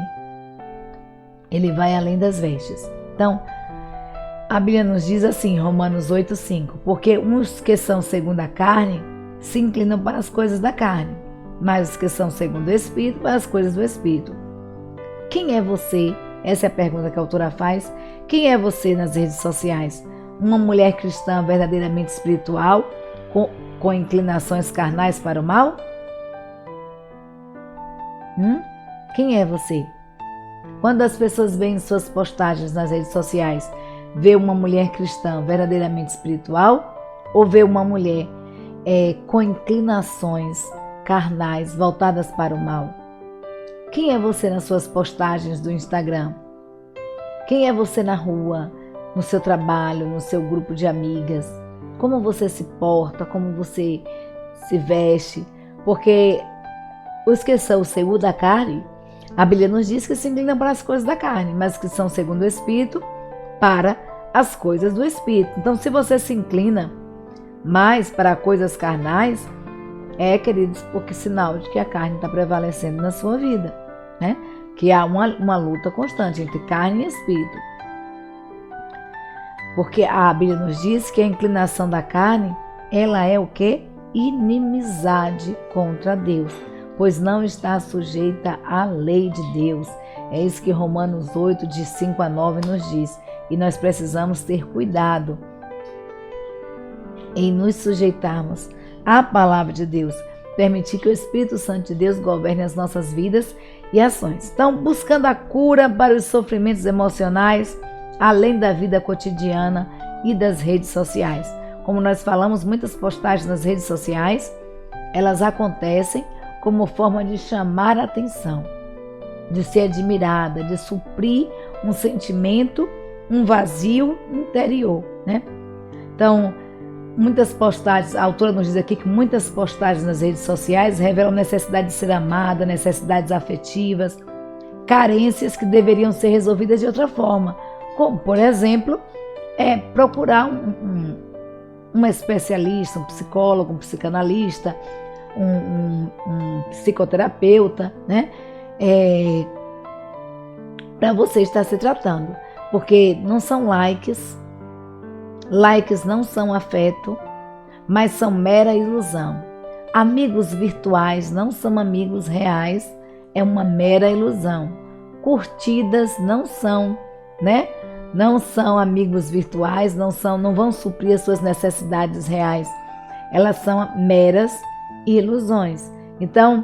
das vestes. Então, a Bíblia nos diz assim, Romanos 8,5, porque uns que são segundo a carne se inclinam para as coisas da carne, mas os que são segundo o Espírito para as coisas do Espírito. Quem é você? Essa é a pergunta que a autora faz. Quem é você nas redes sociais? Uma mulher cristã verdadeiramente espiritual, com inclinações carnais para o mal? Quem é você? Quando as pessoas veem suas postagens nas redes sociais, vê uma mulher cristã verdadeiramente espiritual ou vê uma mulher com inclinações carnais voltadas para o mal? Quem é você nas suas postagens do Instagram? Quem é você na rua, no seu trabalho, no seu grupo de amigas? Como você se porta, como você se veste? Porque os que são segundo a carne, a Bíblia nos diz que se inclinam para as coisas da carne, mas que são segundo o Espírito para as coisas do Espírito. Então, se você se inclina mais para coisas carnais, queridos, porque sinal de que a carne está prevalecendo na sua vida, né? que há uma luta constante entre carne e espírito. Porque a Bíblia nos diz que a inclinação da carne, ela é o quê? Inimizade contra Deus, pois não está sujeita à lei de Deus. É isso que Romanos 8, de 5 a 9 nos diz. E nós precisamos ter cuidado em nos sujeitarmos à palavra de Deus, permitir que o Espírito Santo de Deus governe as nossas vidas e ações. Então, buscando a cura para os sofrimentos emocionais, além da vida cotidiana e das redes sociais. Como nós falamos, muitas postagens nas redes sociais, elas acontecem como forma de chamar a atenção, de ser admirada, de suprir um sentimento, um vazio interior, né? Então, muitas postagens, a autora nos diz aqui que muitas postagens nas redes sociais revelam necessidade de ser amada, necessidades afetivas, carências que deveriam ser resolvidas de outra forma, como, por exemplo, procurar um especialista, um psicólogo, um psicanalista, um psicoterapeuta, né? Para você estar se tratando, porque não são likes não são afeto, mas são mera ilusão. Amigos virtuais não são amigos reais, é uma mera ilusão. Curtidas não são, né? Não são amigos virtuais, não vão suprir as suas necessidades reais. Elas são meras ilusões. Então,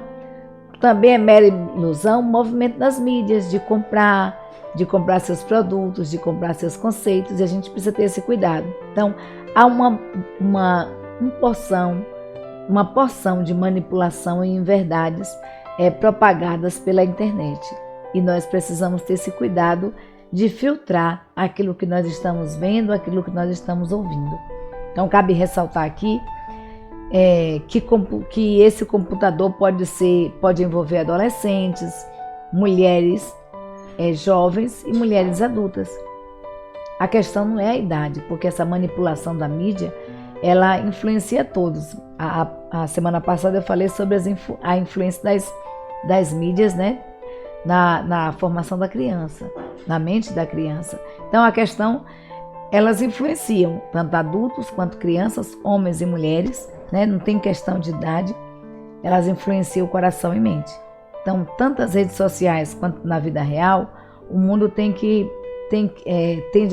também é mera ilusão o movimento das mídias de comprar seus produtos, de comprar seus conceitos, e a gente precisa ter esse cuidado. Então, há uma porção de manipulação e inverdades propagadas pela internet. E nós precisamos ter esse cuidado de filtrar aquilo que nós estamos vendo, aquilo que nós estamos ouvindo. Então, cabe ressaltar aqui que esse computador pode envolver adolescentes, mulheres jovens e mulheres adultas. A questão não é a idade, porque essa manipulação da mídia, ela influencia todos. A semana passada eu falei sobre a influência das mídias, né, na formação da criança, na mente da criança. Então a questão, elas influenciam tanto adultos quanto crianças, homens e mulheres, né, não tem questão de idade, elas influenciam o coração e mente. Então, tanto as redes sociais quanto na vida real, o mundo tende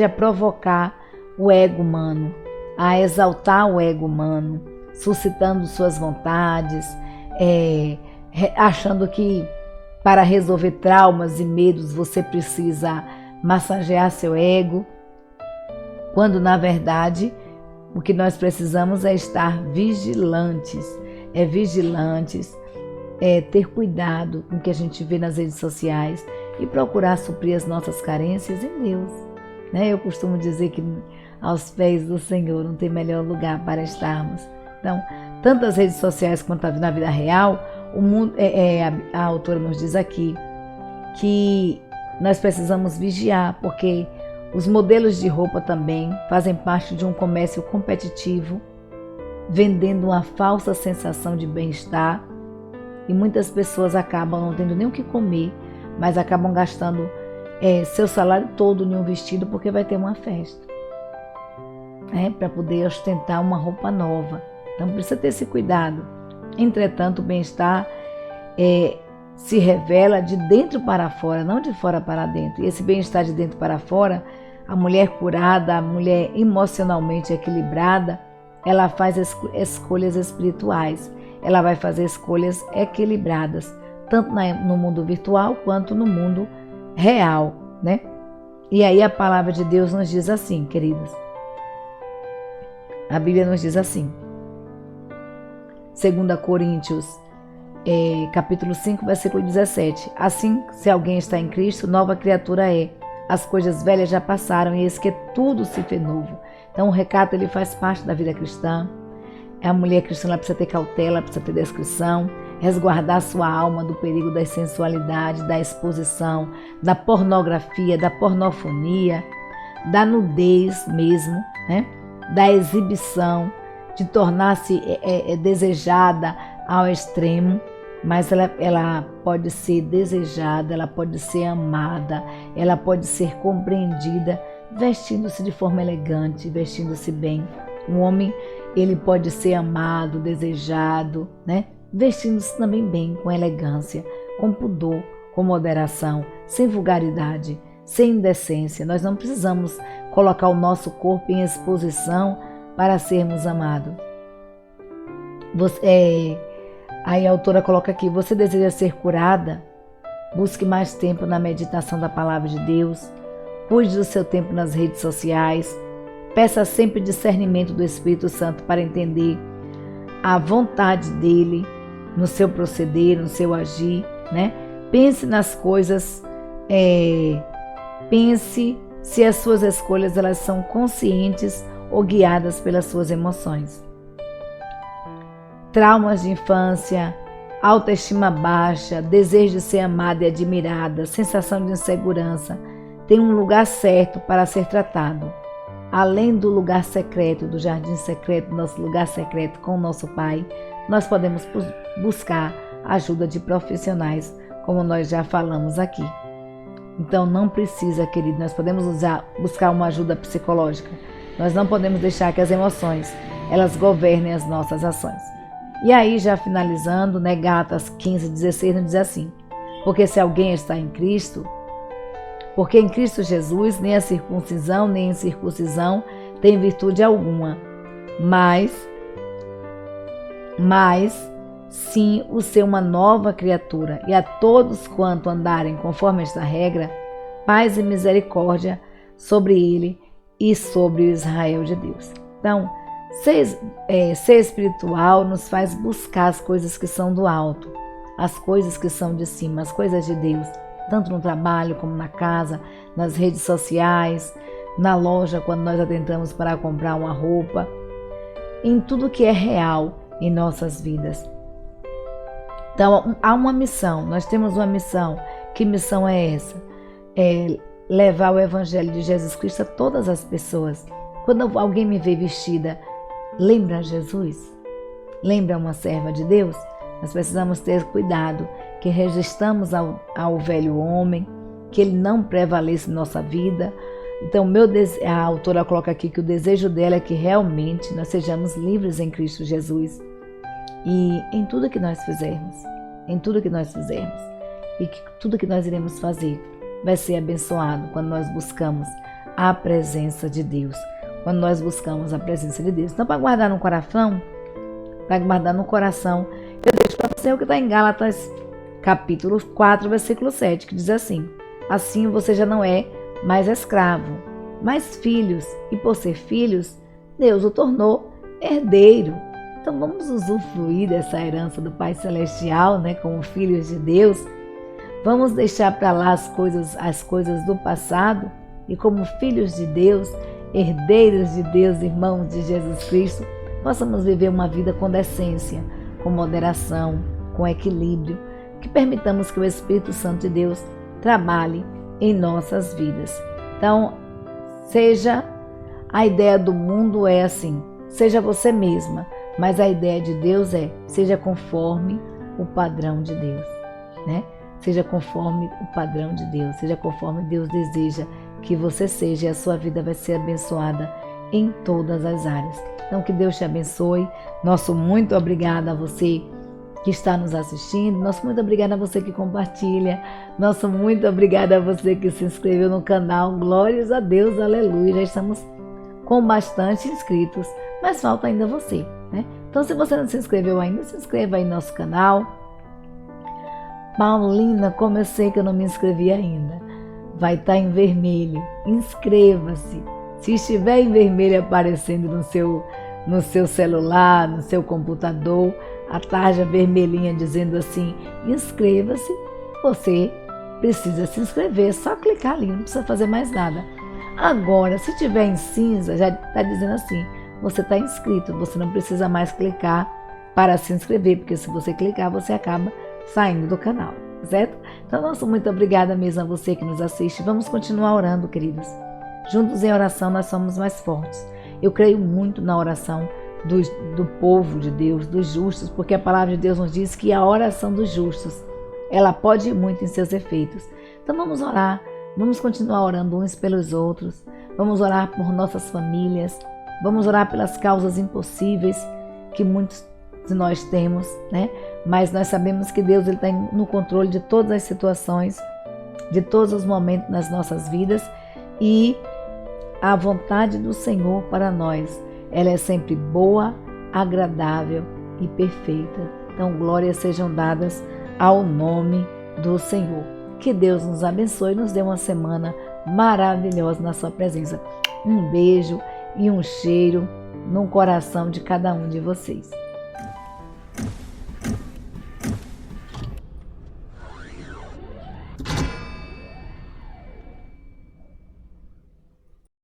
a provocar o ego humano, a exaltar o ego humano, suscitando suas vontades, achando que para resolver traumas e medos você precisa massagear seu ego, quando na verdade o que nós precisamos é estar vigilantes, ter cuidado com o que a gente vê nas redes sociais e procurar suprir as nossas carências em Deus, né? Eu costumo dizer que aos pés do Senhor não tem melhor lugar para estarmos. Então, tanto as redes sociais quanto na vida real, o mundo, a autora nos diz aqui que nós precisamos vigiar, porque os modelos de roupa também fazem parte de um comércio competitivo, vendendo uma falsa sensação de bem-estar. E muitas pessoas acabam não tendo nem o que comer, mas acabam gastando seu salário todo em um vestido porque vai ter uma festa, para poder ostentar uma roupa nova. Então precisa ter esse cuidado. Entretanto, o bem-estar se revela de dentro para fora, não de fora para dentro. E esse bem-estar de dentro para fora, a mulher curada, a mulher emocionalmente equilibrada, ela faz escolhas espirituais. Ela vai fazer escolhas equilibradas, tanto no mundo virtual quanto no mundo real, né? E aí a palavra de Deus nos diz assim, queridos. A Bíblia nos diz assim, 2 Coríntios, capítulo 5, versículo 17. Assim, se alguém está em Cristo, nova criatura é. As coisas velhas já passaram e eis que tudo se fez novo. Então o recato, ele faz parte da vida cristã. A mulher cristã, ela precisa ter cautela, precisa ter discrição, resguardar sua alma do perigo da sensualidade, da exposição, da pornografia, da pornofonia, da nudez mesmo, né? Da exibição, de tornar-se desejada ao extremo, mas ela pode ser desejada, ela pode ser amada, ela pode ser compreendida, vestindo-se de forma elegante, vestindo-se bem. Um homem, ele pode ser amado, desejado, né? Vestindo-se também bem, com elegância, com pudor, com moderação, sem vulgaridade, sem indecência. Nós não precisamos colocar o nosso corpo em exposição para sermos amados. Aí a autora coloca aqui: você deseja ser curada? Busque mais tempo na meditação da palavra de Deus, cuide do seu tempo nas redes sociais, peça sempre discernimento do Espírito Santo para entender a vontade dele no seu proceder, no seu agir, né? Pense nas coisas, pense se as suas escolhas elas são conscientes ou guiadas pelas suas emoções. Traumas de infância, autoestima baixa, desejo de ser amada e admirada, sensação de insegurança, tem um lugar certo para ser tratado. Além do lugar secreto, do jardim secreto, nosso lugar secreto com o nosso Pai, nós podemos buscar ajuda de profissionais, como nós já falamos aqui. Então não precisa, querido, nós podemos buscar uma ajuda psicológica. Nós não podemos deixar que as emoções, elas governem as nossas ações. E aí, já finalizando, né, Gálatas 15:16 nos diz assim: porque se alguém está em Cristo, porque em Cristo Jesus nem a circuncisão nem a incircuncisão tem virtude alguma, mas sim o ser uma nova criatura, e a todos quanto andarem conforme esta regra, paz e misericórdia sobre ele e sobre o Israel de Deus. Então, ser espiritual nos faz buscar as coisas que são do alto, as coisas que são de cima, as coisas de Deus, tanto no trabalho como na casa, nas redes sociais, na loja, quando nós adentramos para comprar uma roupa, em tudo que é real em nossas vidas. Então, há uma missão, nós temos uma missão. Que missão é essa? É levar o Evangelho de Jesus Cristo a todas as pessoas. Quando alguém me vê vestida, lembra Jesus? Lembra uma serva de Deus? Nós precisamos ter cuidado, que resistamos ao velho homem, que ele não prevaleça em nossa vida. Então, a autora coloca aqui que o desejo dela é que realmente nós sejamos livres em Cristo Jesus. E em tudo que nós fizermos, e que tudo que nós iremos fazer vai ser abençoado quando nós buscamos a presença de Deus. Então, para guardar no coração, eu deixo para você o que está em Gálatas, capítulo 4, versículo 7, que diz assim: assim você já não é mais escravo, mas filhos, e por ser filhos, Deus o tornou herdeiro. Então vamos usufruir dessa herança do Pai Celestial, né, como filhos de Deus. Vamos deixar para lá as coisas do passado e, como filhos de Deus, herdeiros de Deus, irmãos de Jesus Cristo, possamos viver uma vida com decência, com moderação, com equilíbrio, que permitamos que o Espírito Santo de Deus trabalhe em nossas vidas. Então, a ideia do mundo é assim: seja você mesma, mas a ideia de Deus é: seja conforme o padrão de Deus, né? Seja conforme o padrão de Deus, seja conforme Deus deseja que você seja, e a sua vida vai ser abençoada em todas as áreas. Então, que Deus te abençoe. Nosso muito obrigado a você que está nos assistindo, nosso muito obrigado a você que compartilha, nosso muito obrigado a você que se inscreveu no canal. Glórias a Deus, aleluia. Já estamos com bastante inscritos, mas falta ainda você, né? Então, se você não se inscreveu ainda, se inscreva aí no nosso canal. Paulina, como eu sei que eu não me inscrevi ainda, vai estar em vermelho. Inscreva-se. Se estiver em vermelho aparecendo no seu celular, no seu computador, a tarja vermelhinha dizendo assim: inscreva-se, você precisa se inscrever, é só clicar ali, não precisa fazer mais nada. Agora, se tiver em cinza, já está dizendo assim: você está inscrito, você não precisa mais clicar para se inscrever, porque se você clicar, você acaba saindo do canal, certo? Então, nosso muito obrigada mesmo a você que nos assiste. Vamos continuar orando, queridos. Juntos em oração nós somos mais fortes. Eu creio muito na oração, do povo de Deus, dos justos, porque a palavra de Deus nos diz que a oração dos justos, ela pode ir muito em seus efeitos. Então vamos orar, vamos continuar orando uns pelos outros, vamos orar por nossas famílias, vamos orar pelas causas impossíveis que muitos de nós temos, né? Mas nós sabemos que Deus ele está no controle de todas as situações, de todos os momentos nas nossas vidas, e a vontade do Senhor para nós, ela é sempre boa, agradável e perfeita. Então glórias sejam dadas ao nome do Senhor. Que Deus nos abençoe e nos dê uma semana maravilhosa na sua presença. Um beijo e um cheiro no coração de cada um de vocês.